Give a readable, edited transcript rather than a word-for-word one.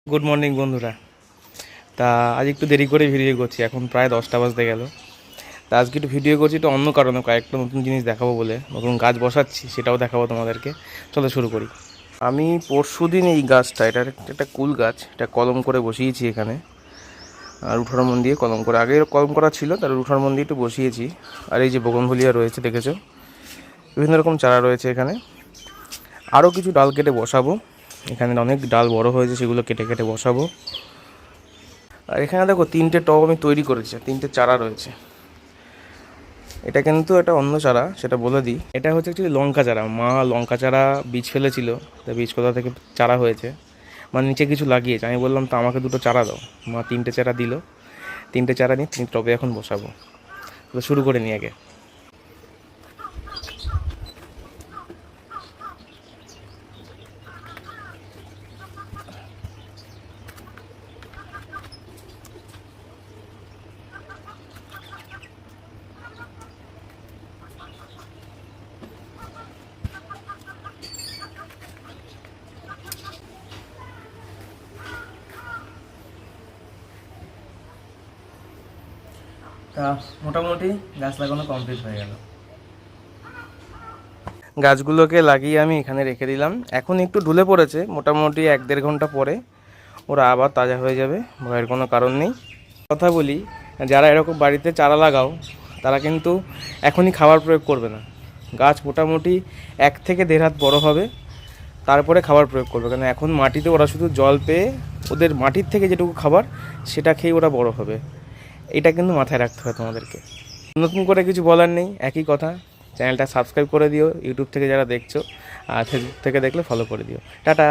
Good morning বন্ধুরা। তা আজ একটু দেরি করে ভিডিও করছি, এখন প্রায় 10টা বাজতে গেল। তা আজকে একটু ভিডিও করছি একটু অন্য কারণে, কয়েকটা নতুন জিনিস দেখাবো বলে, নতুন গাছ বসাচ্ছি সেটাও দেখাবো তোমাদেরকে। চলো শুরু করি। আমি পরশুদিন এই গাছটা, এটা একটা কুল গাছ, এটা কলম করে বসিয়েছি এখানে, আর উঠার মন দিয়ে কলম করে, আগে কলম করা ছিল, তার উঠার মন দিয়ে একটু বসিয়েছি। আর এই যে বোগনভেলিয়া রয়েছে দেখেছো, বিভিন্ন রকম চারা রয়েছে এখানে। আরও কিছু ডাল কেটে বসাবো, এখানে অনেক ডাল বড় হয়েছে, সেগুলো কেটে কেটে বসাবো। আর এখানে দেখো 3টে টব আমি তৈরি করেছি, 3টে চারা রয়েছে। এটা কিন্তু এটা অন্য চারা, সেটা বলে দিই। এটা হচ্ছে অ্যাকচুয়ালি লঙ্কা চারা, মা লঙ্কা চারা বীজ ফেলেছিল, তা বীজ কোথা থেকে চারা হয়েছে, মানে নিচে কিছু লাগিয়েছে। আমি বললাম তো আমাকে 2টো চারা দাও, মা 3টে চারা দিল। 3টে চারা নিয়ে 3 টবে এখন বসাবো। তো শুরু করে নিই আগে। তা মোটামুটি গাছ লাগানো কমপ্লিট হয়ে গেল। গাছগুলোকে লাগিয়ে আমি এখানে রেখে দিলাম, এখন একটু ঢুলে পড়েছে, মোটামুটি 1-1.5 ঘন্টা পরে ওরা আবার তাজা হয়ে যাবে, ভয়ের কোনো কারণ নেই। কথা বলি, যারা এরকম বাড়িতে চারা লাগাও তারা কিন্তু এখনই খাবার প্রয়োগ করবে না। গাছ মোটামুটি 1 থেকে 1.5 হাত বড় হবে, তারপরে খাবার প্রয়োগ করবে, কারণ এখন মাটিতে ওরা শুধু জল পেয়ে, ওদের মাটির থেকে যেটুকু খাবার সেটা খেয়ে ওরা বড় হবে। এটা কিন্তু মাথায় রাখতে হবে তোমাদেরকে। নতুন করে কিছু বলার নেই, একই কথা। চ্যানেলটা সাবস্ক্রাইব করে দিও ইউটিউব থেকে যারা দেখছো, আর ফেসবুক থেকে দেখলে ফলো করে দিও। টাটা।